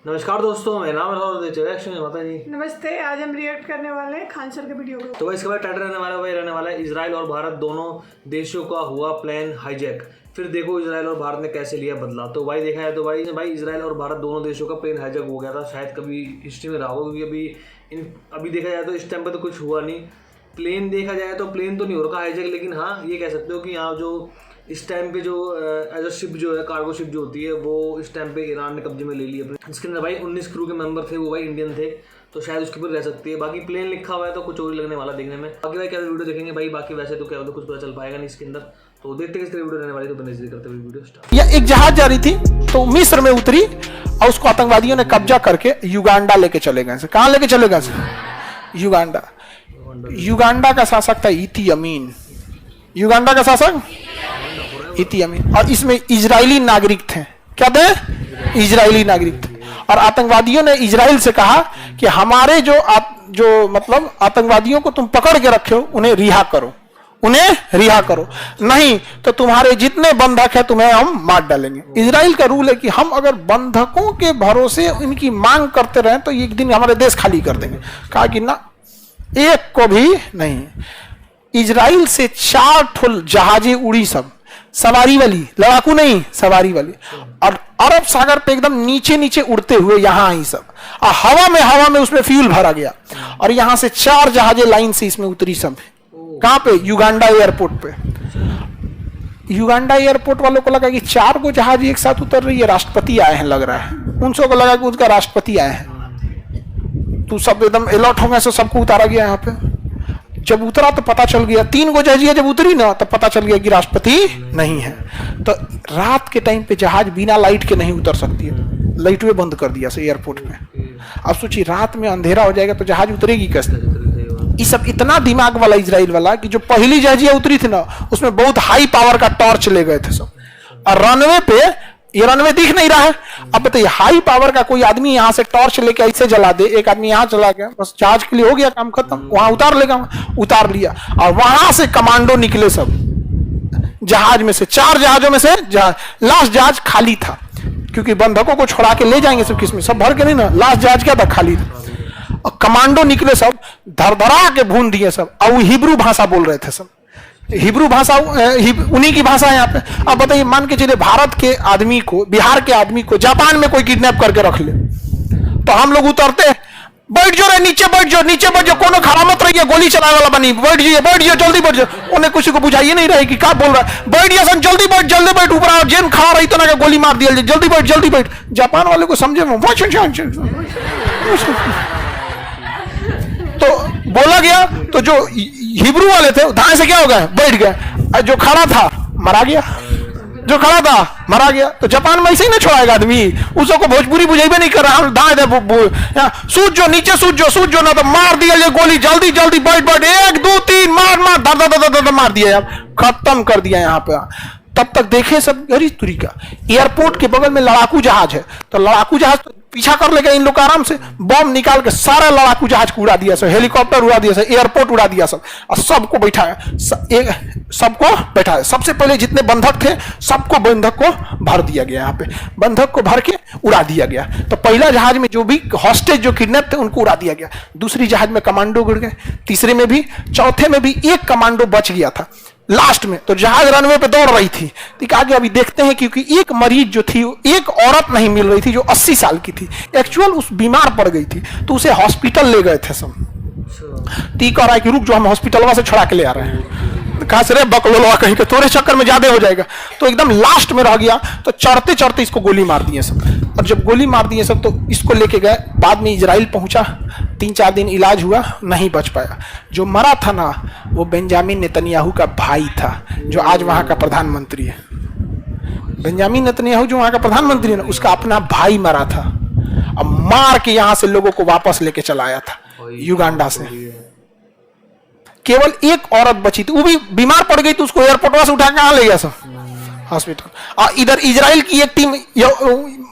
नमस्कार दोस्तों, मेरा नाम है माता जी। नमस्ते। आज हम रिएक्ट करने वाले हैं खान सर के वीडियो को। तो इसके बाद टाइटल रहने वाला है इजराइल और भारत दोनों देशों का हुआ प्लान हाईजैक। फिर देखो इजराइल और भारत ने कैसे लिया बदला। तो भाई देखा है तो भाई इजराइल और भारत दोनों देशों का प्लेन हाईजैक हो गया था। शायद कभी हिस्ट्री में रहा हो, क्योंकि अभी देखा जाए तो इस टाइम पे तो कुछ हुआ नहीं। प्लेन देखा जाए तो प्लेन तो नहीं हो रखा हाईजैक, लेकिन हाँ ये कह सकते हो कि यहाँ जो इस टाइम पे जो एज अ शिप जो है, कार्गो शिप जो होती है, वो इस टाइम पे ईरान ने कब्जे में ले ली अपने। इसके अंदर भाई 19 क्रू के मेंबर थे, वो भाई इंडियन थे, तो शायद उसके ऊपर रह सकती है। बाकी प्लेन लिखा हुआ है तो कुछ और लगने वाला देखने में। बाकी भाई क्या वीडियो देखेंगे भाई, बाकी वैसे तो क्या होता कुछ पता चल पाएगा नहीं इसके अंदर। तो देखते किस तरह वीडियो रहने वाली, तो बनने करते हुए वीडियो स्टार्ट। या एक जहाज जा रही थी तो मिस्र में उतरी और उसको आतंकवादियों ने कब्जा करके युगांडा लेके चले गए। कहां लेके चले गए? युगांडा। युगांडा का शासक था इदी अमीन। युगांडा का शासक इदी अमीन, और इसमें इजरायली नागरिक थे। क्या थे? इजरायली नागरिक थे। और आतंकवादियों ने इजराइल से कहा कि हमारे जो मतलब आतंकवादियों को तुम पकड़ के रखे हो, उन्हें रिहा करो, उन्हें रिहा करो, नहीं तो तुम्हारे जितने बंधक है तुम्हें हम मार डालेंगे। इजराइल का रूल है कि हम अगर बंधकों के भरोसे इनकी मांग करते रहे तो एक दिन हमारे देश खाली कर देंगे। कहा कि ना, एक को भी नहीं। इजराइल से 4 ठुल जहाजें उड़ी, सब सवारी वाली, लड़ाकू नहीं, सवारी वाली, और अरब सागर पे एकदम नीचे नीचे उड़ते हुए यहां आई सब। और हवा में उसमें फ्यूल भरा गया, और यहां से 4 जहाजें लाइन से इसमें उतरी सब। कहां पे? युगांडा एयरपोर्ट पे। युगांडा एयरपोर्ट वालों को लगा कि 4 को जहाज एक साथ उतर रही है, राष्ट्रपति आए हैं लग रहा है। उनसे को लगा कि उसका राष्ट्रपति आए हैं, तो सब एकदम अलर्ट हो गए, सबको उतारा गया यहाँ पे। जब उतरा तो पता चल गया, 3 गो जहाजियां जब उतरी ना तो पता चल गया कि राष्ट्रपति नहीं है। तो रात के टाइम पे जहाज बिना लाइट के नहीं उतर सकती है, लाइट वे बंद कर दिया एयरपोर्ट पे। अब सोचिए रात में अंधेरा हो जाएगा तो जहाज उतरेगी कैसे? ये सब इतना दिमाग वाला इजराइल वाला कि जो पहली जहाजिया उतरी थी ना, उसमें बहुत हाई पावर का टॉर्च ले गए थे सब, और रनवे पे ये रनवे दिख नहीं रहा है। अब बताइए हाई पावर का कोई आदमी यहां से टॉर्च लेके ऐसे जला दे, एक आदमी यहां चला गया, बस जहाज के लिए हो गया काम खत्म, वहां उतार लेगा, उतार लिया। और वहां से कमांडो निकले सब जहाज में से, 4 जहाजों में से लास्ट जहाज खाली था, क्योंकि बंधकों को छोड़ा के ले जाएंगे सब, किसमें सब भर के नहीं ना, लास्ट जहाज क्या था? खाली था। और कमांडो निकले सब, धरधरा के भून दिए सब, और वो हिब्रू भाषा बोल रहे थे सब। हिब्रू भाषा उन्हीं की भाषा है यहाँ पे। अब बताइए, मान के चलिए भारत के आदमी को, बिहार के आदमी को जापान में कोई किडनैप करके रख ले, तो हम लोग उतरते, बैठ जाओ रे, नीचे बैठ जाओ, नीचे बैठ जाओ, कोनो खड़ा मत रहिए, गोली चलाने वाला बनी, बैठ जाइए, जल्दी बैठ जाओ। उन्हें किसी को बुझाइए नहीं रहे कि क्या बोल रहा है, बैठ गया सन, जल्दी बैठ, ऊपर आओ, जेन खड़ा रही तो ना गोली मार दिया, जल्दी बैठ। जापान वाले को समझे में तो बोला गया, तो जो हिब्रू वाले थे दाएं से क्या हो गए? बैठ गए। जो खड़ा था मरा गया, तो जापान में ऐसे ही ना छोड़ाएगा आदमी, उसको भोजपुरी बुझेबे नहीं कर रहा, दाएं दे सूझ जो, नीचे सूझ जो ना तो मार दिया ये गोली, जल्दी बैठ, 1 2 3 मार, धर मार दिया यार, खत्म कर दिया यहाँ पे। तब तक देखे सब गरी तुरी का। एयरपोर्ट के बगल में लड़ाकू जहाज है, तो लड़ाकू जहाज तो पीछा कर लेगा इन लोग आराम से, बम निकाल के सारा लड़ाकू जहाज को उड़ा दिया सब, हेलीकॉप्टर उड़ा दिया सब, एयरपोर्ट उड़ा दिया सब, और सबको बैठाया, सबसे पहले जितने बंधक थे सबको बंधक को भर दिया गया, यहाँ पे बंधक को भर के उड़ा दिया गया। तो पहला जहाज में जो भी हॉस्टेज जो किडनैप थे उनको उड़ा दिया गया, दूसरी जहाज में कमांडो गिर गए, तीसरे में भी, चौथे में भी एक कमांडो बच गया था लास्ट में। तो जहाज रनवे पे दौड़ रही थी, तो आगे अभी देखते हैं, क्योंकि एक मरीज जो थी, एक औरत नहीं मिल रही थी जो 80 साल की थी, एक्चुअल उस बीमार पड़ गई थी, तो उसे हॉस्पिटल ले गए थे सब। ती कह रहा है कि रुक जो, हम हॉस्पिटल से छुड़ा के ले आ रहे हैं। कहा से रे बकलोलवा कहीं के, तोरे चक्कर में ज्यादा हो जाएगा। तो एकदम लास्ट में रह गया, तो चढ़ते इसको गोली मार दिए सब, और जब गोली मार दिए सब तो इसको लेके गए। बाद में इजराइल पहुंचा, 3-4 दिन इलाज हुआ, नहीं बच पाया। जो मरा था ना, वो बेंजामिन नेतन्याहू का भाई था, जो आज वहां का प्रधानमंत्री है। बेंजामिन नेतन्याहू जो वहां का प्रधानमंत्री है ना, उसका अपना भाई मरा था, अब मार के यहां से लोगों को वापस लेके चला आया था युगांडा से। केवल एक औरत बची थी, वो भी बीमार पड़ गई, तो उसको एयरपोर्ट से उठा के कहां ले गया सब? हॉस्पिटल। और इधर इजराइल की एक टीम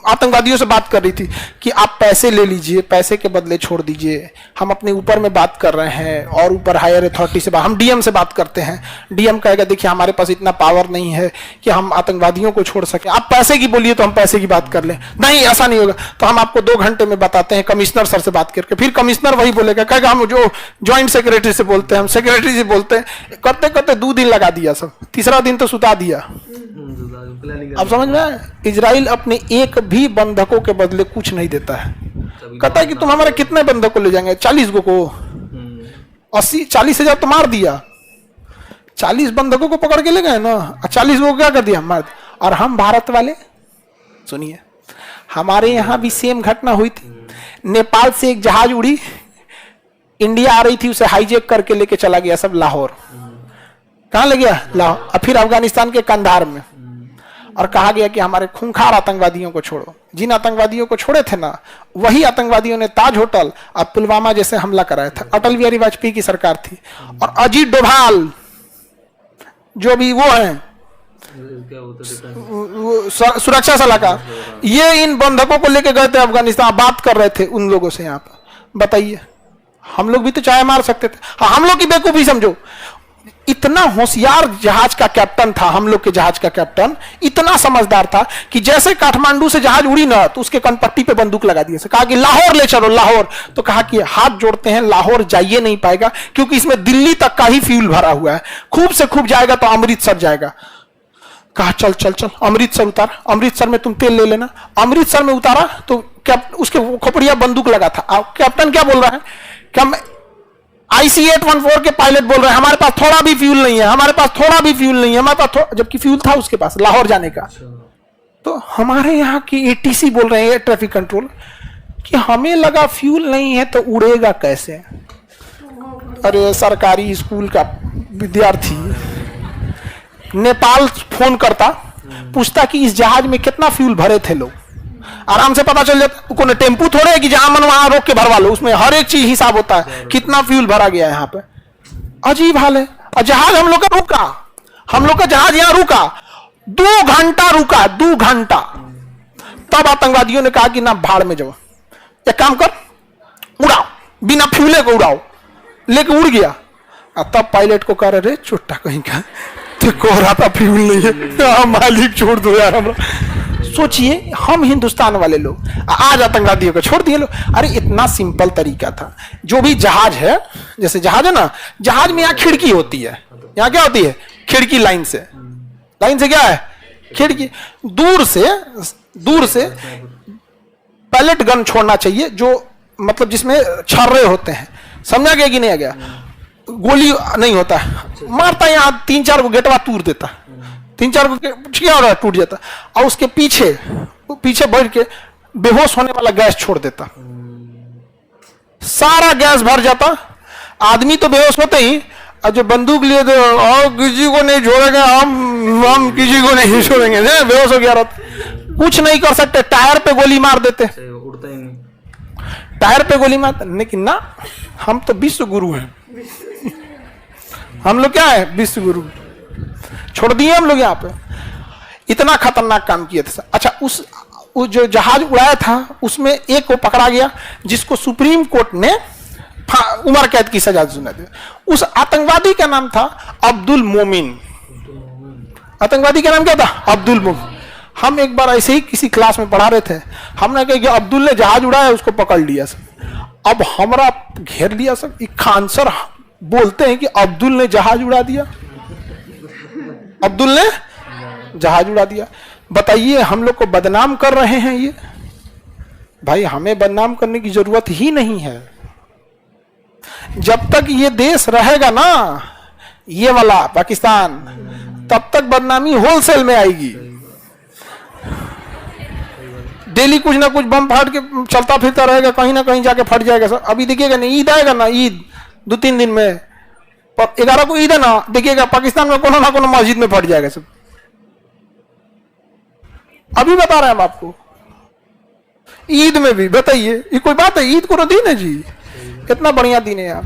आतंकवादियों से बात कर रही थी कि आप पैसे ले लीजिए, पैसे के बदले छोड़ दीजिए, हम अपने ऊपर में बात कर रहे हैं और ऊपर हायर अथॉरिटी से हम डीएम से बात करते हैं, डीएम कहेगा देखिए हमारे पास इतना पावर नहीं है कि हम आतंकवादियों को छोड़ सके, आप पैसे की बोलिए तो हम पैसे की बात कर लें, नहीं ऐसा नहीं होगा, तो हम आपको 2 घंटे में बताते हैं कमिश्नर सर से बात करके, फिर कमिश्नर वही बोलेगा, कहेगा हम जो ज्वाइंट सेक्रेटरी से बोलते हैं, हम सेक्रेटरी से बोलते हैं, करते करते 2 दिन लगा दिया, सब 3रा दिन तो सुता दिया। अब समझ में आया, इजराइल अपने एक भी बंधकों के बदले कुछ नहीं देता है, कहता है कि तुम हमारे कितने बंधकों ले जाएंगे, 40 को 40,000 तो मार दिया, 40 बंधकों को पकड़ के ले गए ना, 40 को क्या कर दिया मार। और हम भारत वाले सुनिए, हमारे यहाँ भी सेम घटना हुई थी, नेपाल से एक जहाज उड़ी, इंडिया आ रही थी, उसे हाईजैक करके लेके चला गया सब लाहौर, कहाँ ले गया लाहौर, और फिर अफगानिस्तान के कंधार में, और कहा गया कि हमारे खूंखार आतंकवादियों को छोड़ो। जिन आतंकवादियों को छोड़े थे ना, वही आतंकवादियों ने ताज होटल और पुलवामा जैसे हमला कराया था। अटल बिहारी वाजपेयी की सरकार थी, और अजीत डोभाल जो भी वो है सुरक्षा सलाहकार, ये इन बंधकों को लेके गए थे अफगानिस्तान, बात कर रहे थे उन लोगों से। यहाँ पर बताइए, हम लोग भी तो चाय मार सकते थे। हाँ, हम लोग की बेवकूफी समझो, इतना होशियार जहाज का कैप्टन था, हम लोग के जहाज का कैप्टन इतना समझदार था कि जैसे काठमांडू से जहाज उड़ी ना, तो उसके कनपट्टी पे बंदूक लगा दिया, कहा कि लाहौर ले चलो लाहौर, तो कहा कि हाथ जोड़ते हैं, लाहौर जाइए नहीं पाएगा, क्योंकि इसमें दिल्ली तक का ही फ्यूल भरा हुआ है, खूब से खूब जाएगा तो अमृतसर जाएगा। कहा चल चल चल अमृतसर उतार, अमृतसर में तुम तेल ले लेना। अमृतसर में उतारा तो उसके खोपड़िया बंदूक लगा था। कैप्टन क्या बोल रहा है, क्या IC-814 के पायलट बोल रहे हैं हमारे पास थोड़ा भी फ्यूल नहीं है, हमारे पास थोड़ा भी फ्यूल नहीं है, हमारे पास जबकि फ्यूल था उसके पास लाहौर जाने का। तो हमारे यहाँ की ATC बोल रहे हैं, ट्रैफिक कंट्रोल, कि हमें लगा फ्यूल नहीं है तो उड़ेगा कैसे। अरे सरकारी स्कूल का विद्यार्थी नेपाल फोन करता, पूछता कि इस जहाज में कितना फ्यूल भरे थे लोग, आराम से पता चल जाता। कोई टेम्पू थोड़े है कि जहां मन वहां रोक के भरवा लो, उसमें हर एक चीज हिसाब होता है, कितना फ्यूल भरा गया है यहाँ पे। अजीब हाल है। और जहाज हम लोग का रुका, हम लोग का जहाज यहाँ रुका, 2 घंटा रुका, 2 घंटा। तब आतंकवादियों ने कहा कि ना भाड़ में जाओ, एक काम कर उड़ाओ, बिना फ्यूले को उड़ाओ, लेके उड़ गया। और तब पायलट को कह रहे रे चुट्टा कहीं का, तो कह रहा था फ्यूल नहीं है, मालिक छोड़ दो यार। हम सोचिए, हम हिंदुस्तान वाले लोग आज आतंकवादियों को छोड़ दिए लोग। अरे इतना सिंपल तरीका था। जो भी जहाज है, जैसे जहाज है ना, जहाज में यहाँ खिड़की होती है, यहाँ क्या होती है, खिड़की। लाइन से क्या है, खिड़की। दूर से पैलेट गन छोड़ना चाहिए, जो मतलब जिसमें छर्रे होते हैं, समझा गया कि नहीं आ गया। गोली नहीं होता है, मारता यहाँ 3-4 को गेटवा तूर देता, 3-4 को क्या हो रहा है, टूट जाता। और उसके पीछे बैठ के बेहोश होने वाला गैस छोड़ देता, सारा गैस भर जाता, आदमी तो बेहोश होते ही। और जो बंदूक लिए थे, और किसी को नहीं छोड़ेंगे हम किसी को नहीं छोड़ेंगे, बेहोश हो गया रहता, कुछ नहीं कर सकते, टायर पे गोली मार देते, उड़ता ही नहीं, टायर पे गोली मारते। लेकिन ना, हम तो विश्व गुरु हैं, हम लोग क्या है, विश्व गुरु। छोड़ दिए हम लोग यहाँ पे, इतना खतरनाक काम किए थे। अच्छा, उस जो जहाज उड़ाया था उसमें एक को पकड़ा गया, जिसको सुप्रीम कोर्ट ने उम्र कैद की सजा सुना दी। उस आतंकवादी का नाम था अब्दुल मोमिन। आतंकवादी का नाम क्या था, अब्दुल मोमिन। हम एक बार ऐसे ही किसी क्लास में पढ़ा रहे थे, हमने कहा कि अब्दुल ने जहाज उड़ाया, उसको पकड़ लिया सब। अब हमरा घेर लिया सब, खान सर बोलते हैं कि अब्दुल ने जहाज उड़ा दिया, अब्दुल ने जहाज उड़ा दिया। बताइए, हम लोग को बदनाम कर रहे हैं ये। भाई, हमें बदनाम करने की जरूरत ही नहीं है। जब तक ये देश रहेगा ना, ये वाला पाकिस्तान, तब तक बदनामी होलसेल में आएगी। डेली कुछ ना कुछ बम फाड़ के चलता फिरता रहेगा, कहीं ना कहीं जाके फट जाएगा सब। अभी देखिएगा नहीं, ईद आएगा ना, ईद 2-3 दिन में, 11 को ईद है ना, देखिएगा पाकिस्तान में कोनो ना कोनो मस्जिद में फट जाएगा सब। अभी बता रहे हैं हम आपको, ईद में भी। बताइए, ये कोई बात है, ईद को दिन है जी, कितना बढ़िया दिन है यार।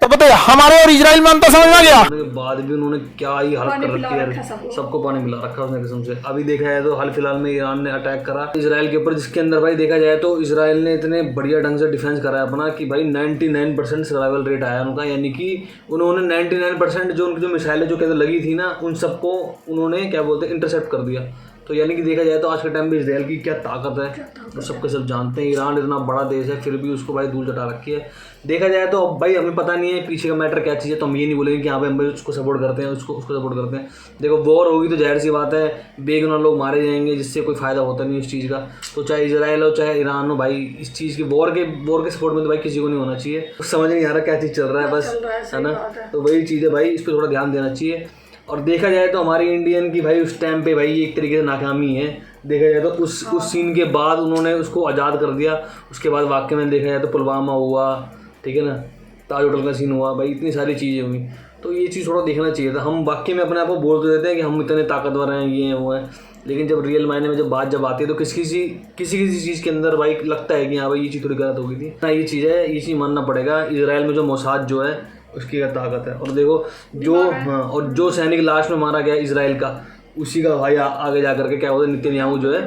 तो बताइए हमारे और इजराइल में अंतर समझ में आ गया। के बाद भी उन्होंने क्या ही हालत कर रखी है, सबको पानी पिला रखा उसने कसम से। अभी देखा जाए तो हाल फिलहाल में ईरान ने अटैक करा इजराइल के ऊपर, जिसके अंदर भाई देखा जाए तो इजराइल ने इतने बढ़िया ढंग से डिफेंस करा है अपना कि भाई 99% सर्वाइवल रेट आया उनका, यानी कि उन्होंने 99% जो उनकी जो मिसाइलें जो कहते लगी थी ना उन सबको उन्होंने क्या बोलते हैं इंटरसेप्ट कर दिया। तो यानी कि देखा जाए तो आज के टाइम में इजराइल की क्या ताकत है वो सबके सब जानते हैं। ईरान इतना बड़ा देश है फिर भी उसको भाई धूल चटा रखी है। देखा जाए तो अब भाई हमें पता नहीं है पीछे का मैटर क्या चीज़ है, तो हम ये नहीं बोलेंगे कि हाँ भाई हम उसको सपोर्ट करते हैं उसको सपोर्ट करते हैं। देखो वॉर होगी तो जाहिर सी बात है बेगुनाह लोग मारे जाएंगे, जिससे कोई फ़ायदा होता नहीं उस चीज़ का। तो चाहे इजराइल हो चाहे ईरान हो भाई, इस चीज़ की वॉर के सपोर्ट में तो भाई किसी को नहीं होना चाहिए। समझ नहीं आ रहा क्या चीज़ चल रहा है बस, है ना। तो वही चीज़ है भाई, इस पर थोड़ा ध्यान देना चाहिए। और देखा जाए तो हमारी इंडियन की भाई उस टाइम पे भाई एक तरीके से नाकामी है। देखा जाए तो उस सीन के बाद उन्होंने उसको आज़ाद कर दिया। उसके बाद वाकई में देखा जाए तो पुलवामा हुआ, ठीक है ना, ताज होटल का सीन हुआ, भाई इतनी सारी चीज़ें हुई। तो ये चीज़ थोड़ा देखना चाहिए था। हम वाकई में अपने आप को बोल तो देते हैं कि हम इतने ताकतवर हैं, ये हैं वो हैं, लेकिन जब रियल मायने में जब बात आती है तो किसी चीज़ के अंदर भाई लगता है कि हाँ भाई ये चीज़ थोड़ी गलत हो गई थी ना। ये चीज़ है, ये चीज़ मानना पड़ेगा। इजराइल में जो मोसाद जो है उसकी क्या ताकत है। और देखो और जो सैनिक लास्ट में मारा गया इजराइल का, उसी का भाई आगे जा करके क्या होता है नेतन्याहू जो है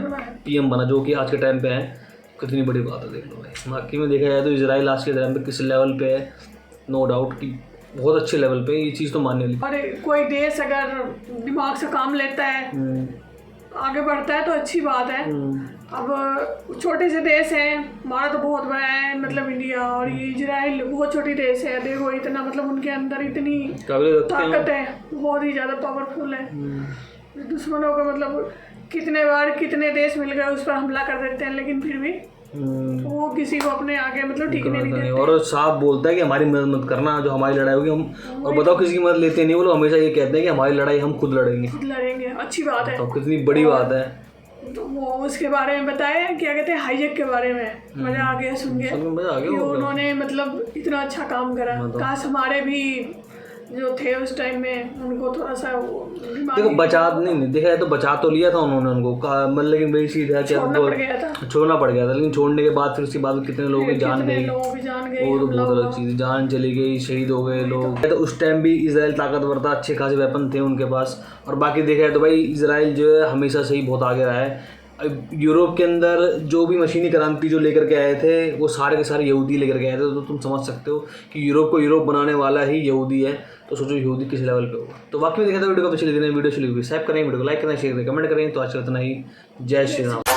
पीएम बना, जो कि आज के टाइम पे है। कितनी बड़ी बात है देख लो भाई। बाकी में देखा जाए तो इजराइल आज के टाइम पे किस लेवल पे है, नो डाउट कि बहुत अच्छे लेवल पे, ये चीज़ तो मानने ली। और कोई देश अगर दिमाग से काम लेता है आगे बढ़ता है तो अच्छी बात है। अब छोटे से देश हैं, हमारा तो बहुत बड़ा है मतलब इंडिया, और ये इजराइल बहुत छोटी देश है। देखो इतना मतलब उनके अंदर इतनी ताकत है, बहुत ही ज़्यादा पावरफुल है। दुश्मनों को मतलब कितने बार कितने देश मिल गए उस पर हमला कर देते हैं, लेकिन फिर भी वो किसी को अपने आगे मतलब टिकने नहीं देते। और साफ बोलता है कि हमारी मदद मत करना, जो हमारी लड़ाई होगी हम, और बताओ किसी की मदद लेते नहीं वो लोग, हमेशा ये कहते हैं कि हमारी लड़ाई हम खुद लड़ेंगे। अच्छी बात है, तो कितनी बड़ी बात है। तो वो उसके बारे में बताए क्या कहते हैं हाईजैक के बारे में, मजा आ गया सुन के। उन्होंने मतलब इतना अच्छा काम करा। काश हमारे भी जो थे उस टाइम में उनको थोड़ा सा देखो बचा नहीं देखा जाए तो बचा तो लिया था उन्होंने उनको, मतलब लेकिन वही चीज़ है कि छोड़ना पड़ गया था। लेकिन छोड़ने के बाद फिर उसके बाद कितने लोगों की जान गई, वो तो बहुत अलग चीज़, जान चली गई, शहीद हो गए लोग। तो उस टाइम भी इजराइल ताकतवर था, अच्छे खासे वेपन थे उनके पास। और बाकी देखा जाए तो भाई इजराइल जो है हमेशा से ही बहुत आगे रहा है। यूरोप के अंदर जो भी मशीनी क्रांति जो लेकर के आए थे वो सारे के सारे यहूदी लेकर के आए थे। तो तुम समझ सकते हो कि यूरोप को यूरोप बनाने वाला ही यहूदी है। तो सोचो यहूदी किस लेवल पे होगा। तो बाकी में देखा था वीडियो को पिछले दिन वीडियो चली हुई, सब्सक्राइब करें, वीडियो को लाइक करें, शेयर करें, कमेंट करें। तो आज इतना ही, जय श्री राम।